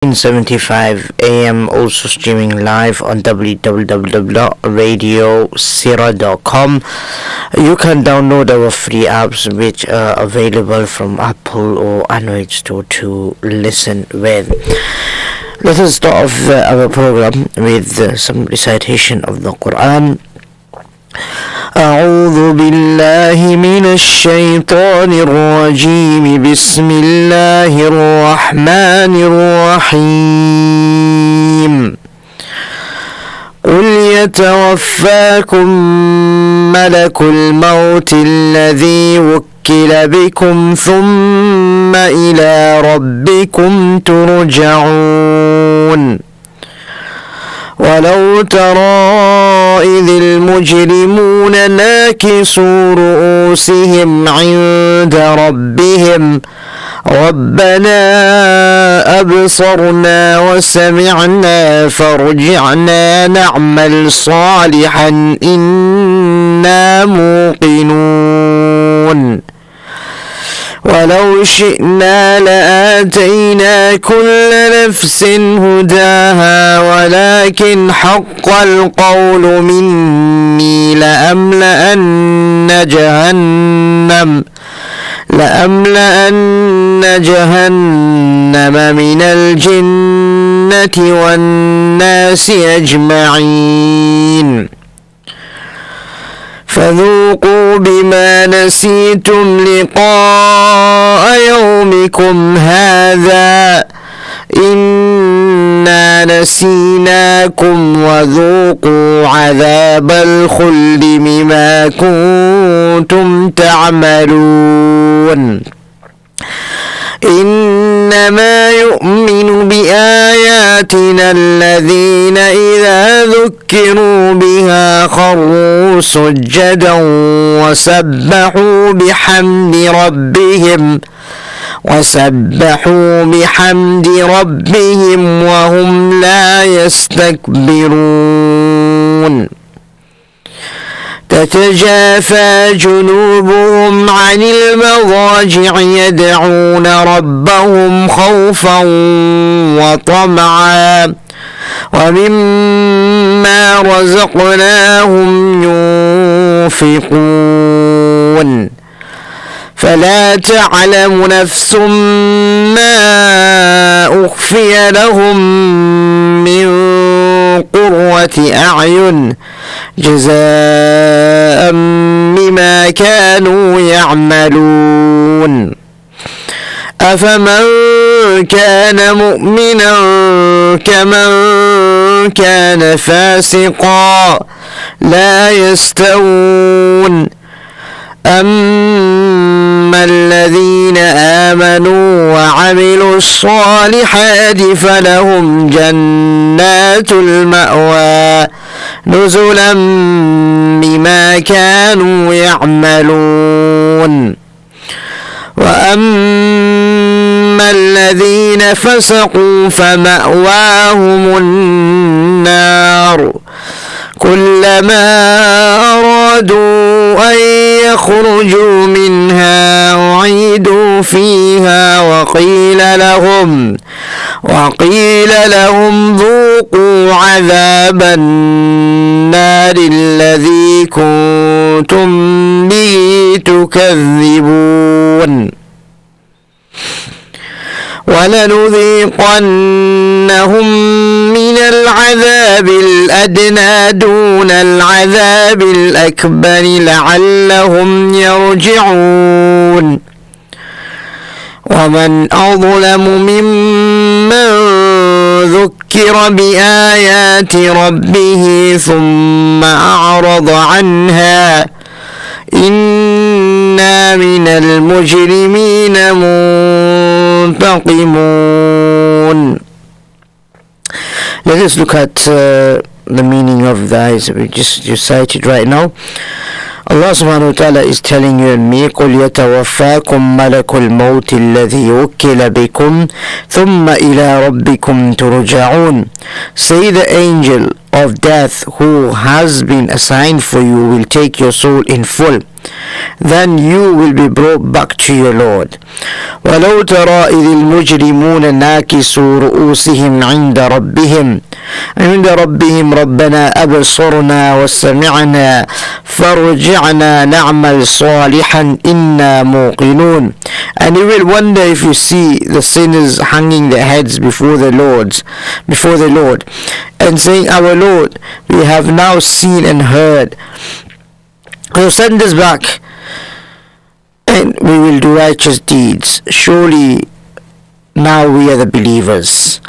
1475 AM, also streaming live on www.radiosira.com. You can download our free apps which are available from Apple or Android store to listen with. Let us start off our program with some recitation of the Quran. أعوذ بالله من الشيطان الرجيم بسم الله الرحمن الرحيم قل يتوفاكم ملك الموت الذي وكل بكم ثم إلى ربكم ترجعون ولو ترى إذ المجرمون ناكسوا رؤوسهم عند ربهم ربنا أبصرنا وسمعنا فارجعنا نعمل صالحا إنا موقنون ولو شئنا لآتينا كل نفس هداها ولكن حق القول مني لأملأن جهنم من الجنة والناس أجمعين فذوقوا بما نسيتم لقاء يومكم هذا إنا نسيناكم وذوقوا عذاب الخلد بما كنتم تعملون إنما يؤمن بآياتنا الذين إذا ذكروا بها خروا سجدا وسبحوا بحمد ربهم وهم لا يستكبرون تتجافى جنوبهم عن المضاجع يدعون ربهم خوفا وطمعا ومما رزقناهم ينفقون فلا تعلم نفس ما أخفي لهم من قرة أعين جزاء بما كانوا يعملون أفمن كان مؤمنا كمن كان فاسقا لا يستوون أما الذين آمنوا وعملوا الصالحات فلهم جنات المأوى نزلا بما كانوا يعملون وأما الذين فسقوا فمأواهم النار كلما أرادوا أن يخرجوا منها أعيدوا فيها وقيل لهم ذوقوا عذاب النار الذي كنتم به تكذبون ولنذيقنهم من العذاب الأدنى دون العذاب الأكبر لعلهم يرجعون ومن أظلم ممن ذكر بآيات ربه ثم أعرض عنها إنا من المجرمين منتقمون. Let us look at the meaning of the ayahs we just recited right now. Allah subhanahu wa ta'ala is telling you and me, قُلْ يَتَوَفَّاكُمْ مَلَكُ الْمَوْتِ الَّذِي وُكِّلَ بِكُمْ ثُمَّ إِلَىٰ رَبِّكُمْ تُرْجَعُونَ. Say the angel of death who has been assigned for you will take your soul in full. Then you will be brought back to your Lord. وَلَوْ تَرَى إِذِ الْمُجْرِمُونَ نَاكِسُوا رُؤُوسِهِمْ عِنْدَ رَبِّهِمْ رَبَّنَا أَبْصَرْنَا وَسَمِعْنَا فَارْجِعْنَا نَعْمَلْ صَالِحًا إِنَّا مُوقِنُونَ. And you will wonder if you see the sinners hanging their heads before the Lord, and saying, Our Lord, we have now seen and heard. So send us back, and we will do righteous deeds. Surely now we are the believers.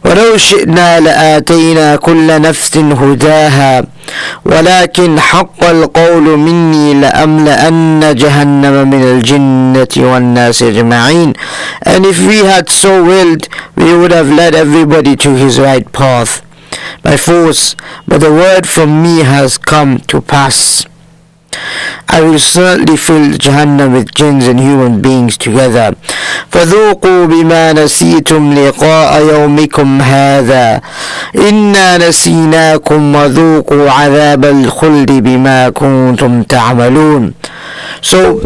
وَلَوْ شِئْنَا لَآتَيْنَا كُلَّ نَفْسٍ هُدَاهَا وَلَكِنْ حَقَّ الْقَوْلُ مِنِّي لَأَمْلَأَنَّ جَهَنَّمَ مِنَ الْجِنَّةِ وَالنَّاسِ أَجْمَعِينَ. And if we had so willed, we would have led everybody to his right path by force, but the word from me has come to pass. I will certainly fill Jahannam with jinns and human beings together. فَذُوقُوا بِمَا نَسِيتُمْ لِقَاءَ يَوْمِكُمْ هَذَا إِنَّا نَسِينَاكُمْ وَذُوقُوا عَذَابَ الْخُلْدِ بِمَا كُنْتُمْ تَعْمَلُونَ. So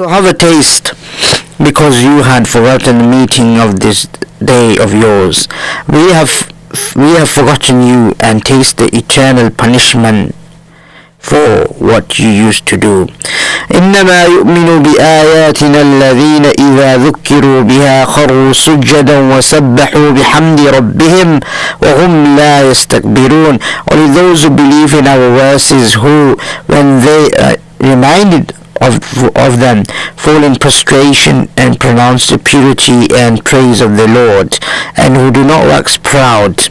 have a taste, because you had forgotten the meeting of this day of yours. We have forgotten you and taste the eternal punishment for what you used to do. إنما يؤمن بآياتنا الذين إذا ذكروا بها خروا سجدا وسبحوا بحمد ربهم وهم لا يستكبرون. Only those who believe in our verses, who, when they are reminded of them, fall in prostration and pronounce the purity and praise of the Lord, and who do not wax proud.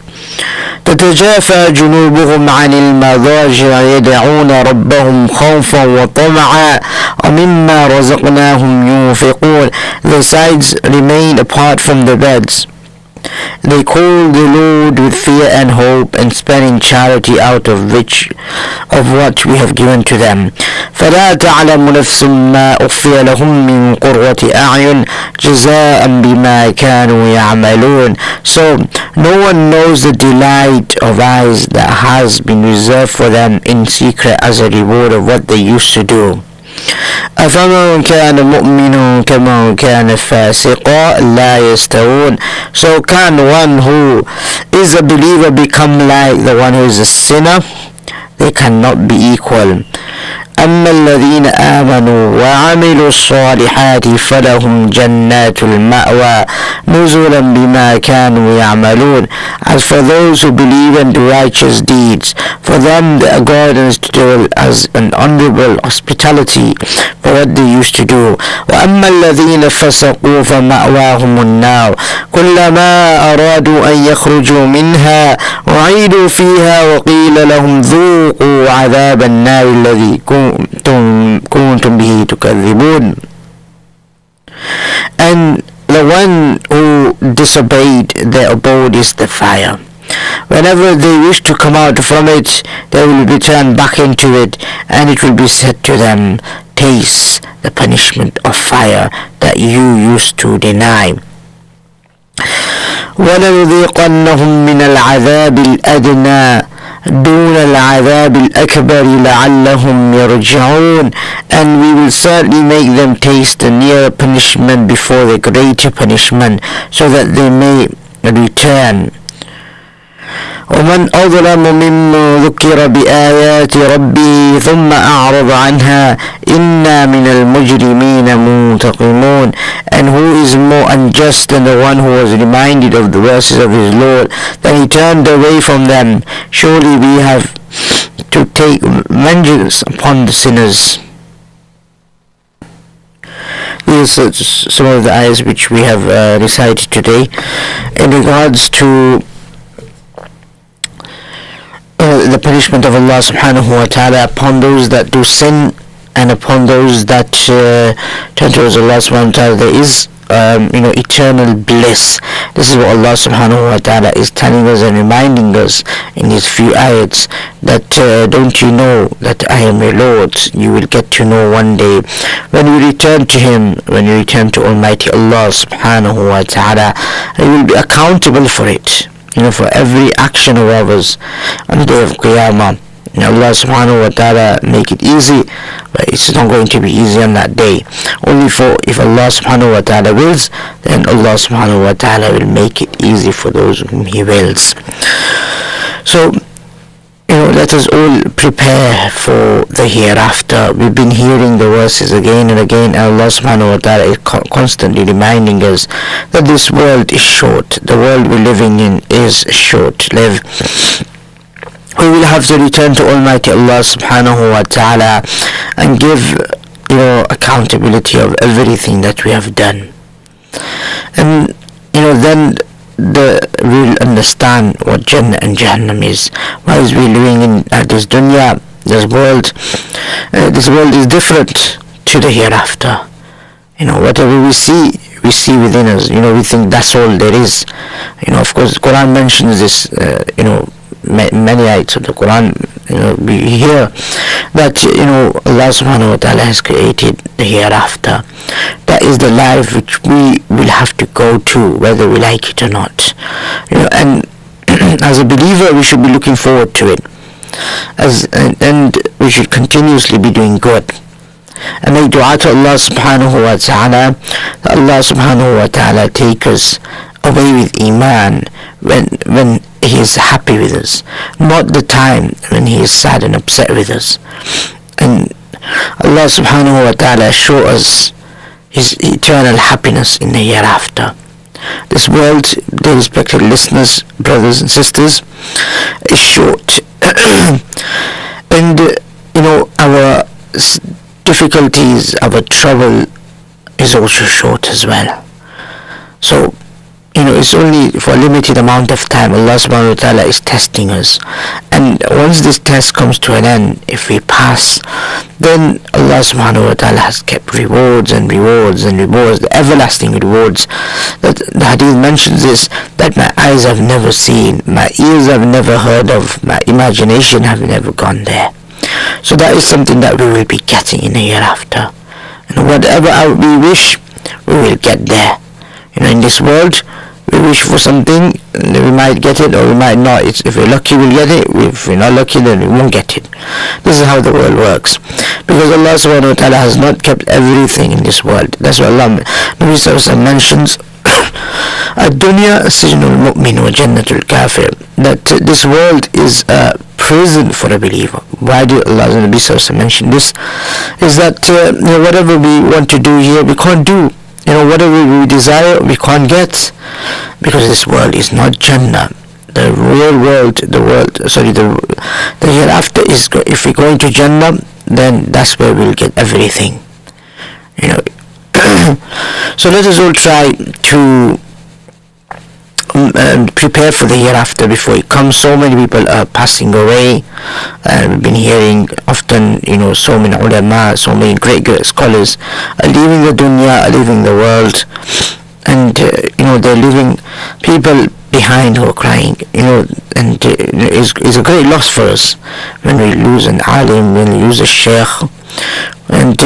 تتجافى جنوبهم عن المضاجع يدعون ربهم خوفا وطمعا ومما رزقناهم ينفقون. Their sides remain apart from the beds. They call the Lord with fear and hope, and spending charity out of what we have given to them. فلا تعلم نفس ما أخفي لهم من قرة أعين جزاء بما كانوا يعملون. So no one knows the delight of eyes that has been reserved for them in secret as a reward of what they used to do. أفمن كان مؤمنا كمن كان فاسقا لا يستوون. So can one who is a believer become like the one who is a sinner? They cannot be equal. أما الذين آمنوا وعملوا الصالحات فلهم جنات المأوى نزلا بما كانوا يعملون. As for those who believe and do righteous deeds, for them there are gardens to dwell as an honorable hospitality for what they used to do. وأما الذين فسقوا فمأواهم النار كلما أرادوا أن يخرجوا منها أعيدوا فيها وقيل لهم ذوقوا عذاب النار الذي كنتم به تكذبون. And the one who disobeyed, their abode is the fire. Whenever they wish to come out from it, they will be turned back into it, and it will be said to them, taste the punishment of fire that you used to deny. وَلَنُذِيقَنَّهُمْ مِنَ الْعَذَابِ الْأَدْنَى دون العذاب الأكبر لعلهم يرجعون. And we will certainly make them taste the nearer punishment before the greater punishment, so that they may return. ومن أظلم ممن ذكر بآيات ربه ثم أعرض عنها إنا من المجرمين منتقمون. And who is more unjust than the one who was reminded of the verses of his Lord, then he turned away from them? Surely we have to take vengeance upon the sinners. These are some of the ayahs which we have recited today in regards to the punishment of Allah subhanahu wa ta'ala upon those that do sin and upon those that turn towards Allah subhanahu wa ta'ala. There is eternal bliss. This is what Allah subhanahu wa ta'ala is telling us and reminding us in these few ayats, that don't you know that I am your Lord? You will get to know one day when you return to Him, when you return to Almighty Allah subhanahu wa ta'ala, and you will be accountable for it, for every action of ours on the day of Qiyamah. Allah subhanahu wa ta'ala make it easy, but it's not going to be easy on that day. Only for if Allah subhanahu wa ta'ala wills, then Allah subhanahu wa ta'ala will make it easy for those whom He wills. So, let us all prepare for the hereafter. We've been hearing the verses again and again, and Allah subhanahu wa ta'ala is constantly reminding us that this world is short. The world we're living in is short-lived. We will have to return to Almighty Allah subhanahu wa ta'ala and give accountability of everything that we have done. And then we'll understand what Jannah and Jahannam is. Whilst we're living in this dunya, this world is different to the hereafter. Whatever we see within us. We think that's all there is. Of course, the Quran mentions this. Many ayats of the Quran, we hear that Allah subhanahu wa ta'ala has created the hereafter. That is the life which we will have to go to, whether we like it or not. And as a believer, we should be looking forward to it, and we should continuously be doing good. And make dua to Allah subhanahu wa ta'ala, that Allah subhanahu wa ta'ala take us away with Iman when He is happy with us, not the time when He is sad and upset with us. And Allah subhanahu wa ta'ala show us His eternal happiness in the hereafter. This world, dear respected listeners, brothers and sisters, is short. And our difficulties, our trouble is also short as well. So it's only for a limited amount of time. Allah subhanahu wa ta'ala is testing us, and once this test comes to an end, if we pass, then Allah subhanahu wa ta'ala has kept rewards and rewards and rewards, the everlasting rewards. That the hadith mentions this, that my eyes have never seen, my ears have never heard of, my imagination have never gone there. So that is something that we will be getting in the hereafter, and whatever we wish, we will get there. In this world, we wish for something, we might get it or we might not. If we're lucky, we'll get it. If we're not lucky, then we won't get it. This is how the world works, because Allah subhanahu wa ta'ala has not kept everything in this world. That's what Allah mentions. Ad-dunya sijnul mu'min wa jannatul kafir, that this world is a prison for a believer. Why did Allah mention this? Is that whatever we want to do here, we can't do. Whatever we desire, we can't get, because this world is not Jannah. The real world, the hereafter is, if we're going to Jannah, then that's where we'll get everything. So let us all try to prepare for the hereafter before it comes. So many people are passing away. We've been hearing often, so many ulama, so many great scholars are leaving the dunya, are leaving the world, and they're leaving people behind who are crying. And it's a great loss for us when we lose an alim, when we lose a sheikh, and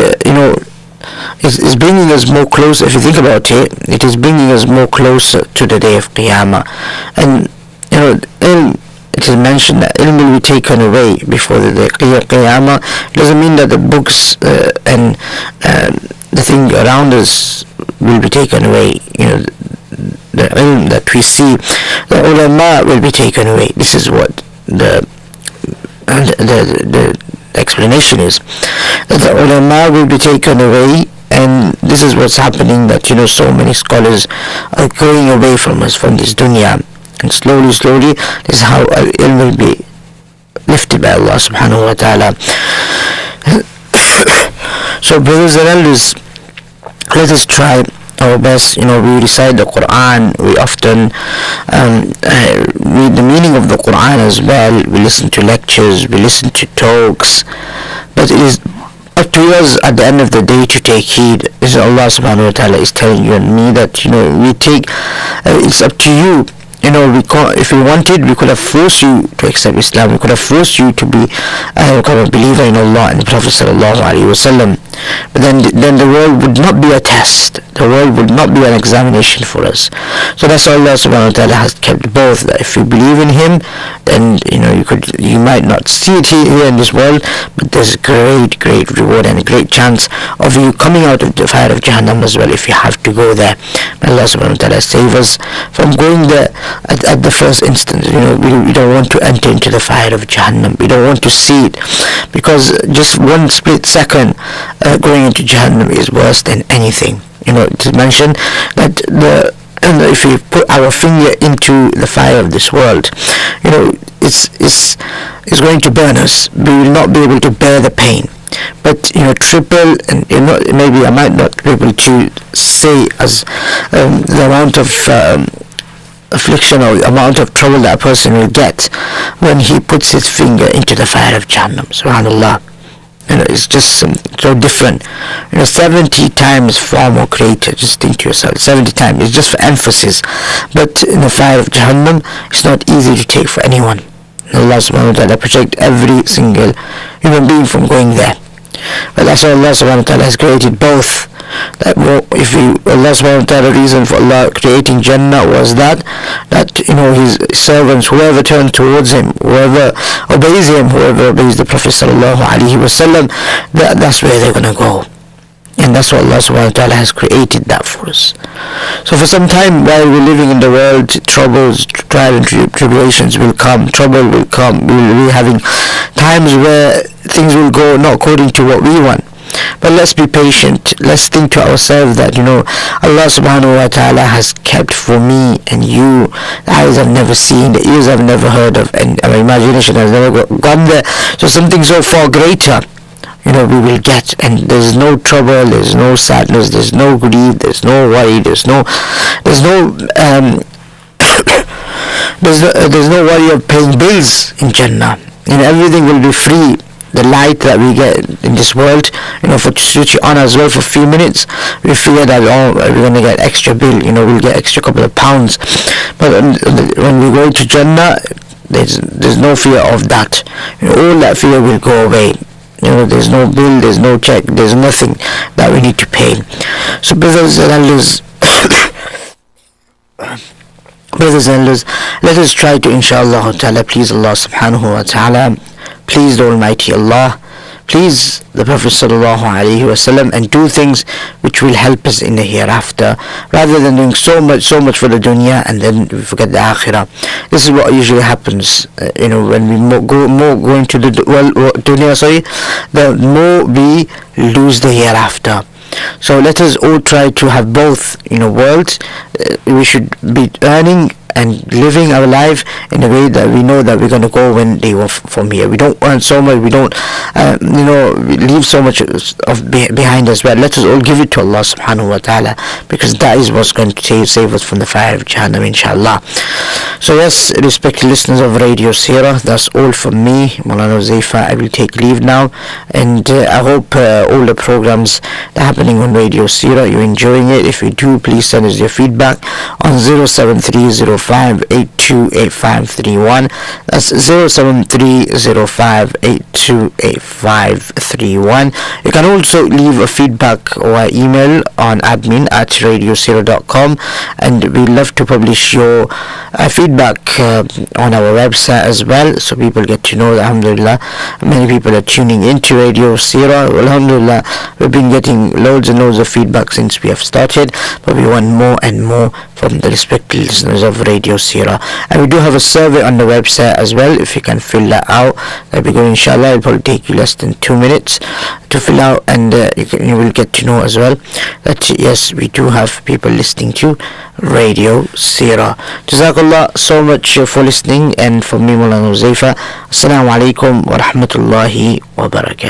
it's bringing us more closer. If you think about it, it is bringing us more closer to the day of Qiyamah. And it is mentioned that ilm will be taken away before the Qiyamah. It doesn't mean that the books and the thing around us will be taken away. The ilm that we see, the ulama will be taken away. This is what the explanation is, that the ulama will be taken away, and this is what's happening, that so many scholars are going away from us, from this dunya, and slowly this is how ilm will be lifted by Allah subhanahu wa ta'ala. So brothers and elders, let us try our best. We recite the Quran, we often read the meaning of the Quran as well, we listen to lectures, we listen to talks, but it is up to us at the end of the day to take heed. This is Allah subhanahu wa ta'ala is telling you and me that, we take, it's up to you. If we wanted, we could have forced you to accept Islam. We could have forced you to be a believer in Allah and the Prophet sallallahu alaihi wasallam. But then the world would not be a test. The world would not be an examination for us. So that's why Allah subhanahu wa ta'ala has kept both. That if you believe in Him, then you might not see it here in this world, but there's a great reward and a great chance of you coming out of the fire of Jahannam as well if you have to go there. May Allah subhanahu wa ta'ala save us from going there at the first instance. We don't want to enter into the fire of Jahannam. We don't want to see it, because just one split second going into Jahannam is worse than anything. To mention that if we put our finger into the fire of this world, it's going to burn us. We will not be able to bear the pain. But triple, and maybe I might not be able to say as the amount of affliction or amount of trouble that a person will get when he puts his finger into the fire of Jahannam. Subhanallah. It's just so different. 70 times far more greater. Just think to yourself, 70 times. It's just for emphasis. But in the fire of Jahannam, it's not easy to take for anyone. Allah subhanahu wa ta'ala protect every single human being from going there. But that's why Allah subhanahu wa ta'ala has created both. Allah subhanahu wa ta'ala, reason for Allah creating Jannah was that His servants, whoever turn towards Him, whoever obeys Him, whoever obeys the Prophet sallallahu alaihi wasallam, that's where they're gonna go. And that's what Allah subhanahu wa ta'ala has created that for us. So for some time while we're living in the world, troubles, trials and tribulations will come, trouble will come, we'll be having times where things will go not according to what we want. But let's be patient. Let's think to ourselves that Allah subhanahu wa ta'ala has kept for me and you the eyes I've never seen, the ears I've never heard of, and our imagination has never gone there. So something so far greater we will get, and there's no trouble, there's no sadness, there's no grief, there's no worry, there's no there's no worry of paying bills in Jannah. Everything will be free. The light that we get in this world, for to switch on as well for a few minutes, we figure that we're gonna get extra bill, we'll get extra couple of pounds. But when we go to Jannah, there's no fear of that. All that fear will go away. There's no bill, there's no check, there's nothing that we need to pay. So brothers and elders, let us try to, inshallah ta'ala, please Allah subhanahu wa ta'ala, please the Almighty Allah, please the Prophet sallallahu alaihi wasallam, and do things which will help us in the hereafter, rather than doing so much for the dunya and then we forget the akhirah. This is what usually happens, when we go into the dunya, the more we lose the hereafter. So let us all try to have both worlds. We should be earning and living our life in a way that we know that we're going to go one day off from here. We don't earn so much, we don't leave so much of behind us, but let us all give it to Allah subhanahu wa ta'ala, because that is what's going to save us from the fire of Jahannam, inshallah. So yes, respected listeners of Radio Sirah, that's all from me, Molana Huzaifah. I will take leave now, and I hope all the programs that are happening on Radio Sirah, you're enjoying it. If you do, please send us your feedback on 07305828531. That's 07305828531. You can also leave a feedback or email on admin@radiosirah.com, and we love to publish your feedback on our website as well, so people get to know that, alhamdulillah, many people are tuning into Radio Sirah. Alhamdulillah, we've been getting loads and loads of feedback since we have started, but we want more and more from the respected listeners of Radio Sirah. And we do have a survey on the website as well. If you can fill that out, that'll be good, inshallah. It'll probably take you less than 2 minutes to fill out, and you will get to know as well that yes, we do have people listening to Radio Sirah. Jazakallah so much for listening, and for me, Molana Huzaifah, Assalamu alaikum wa rahmatullahi wa barakatuh.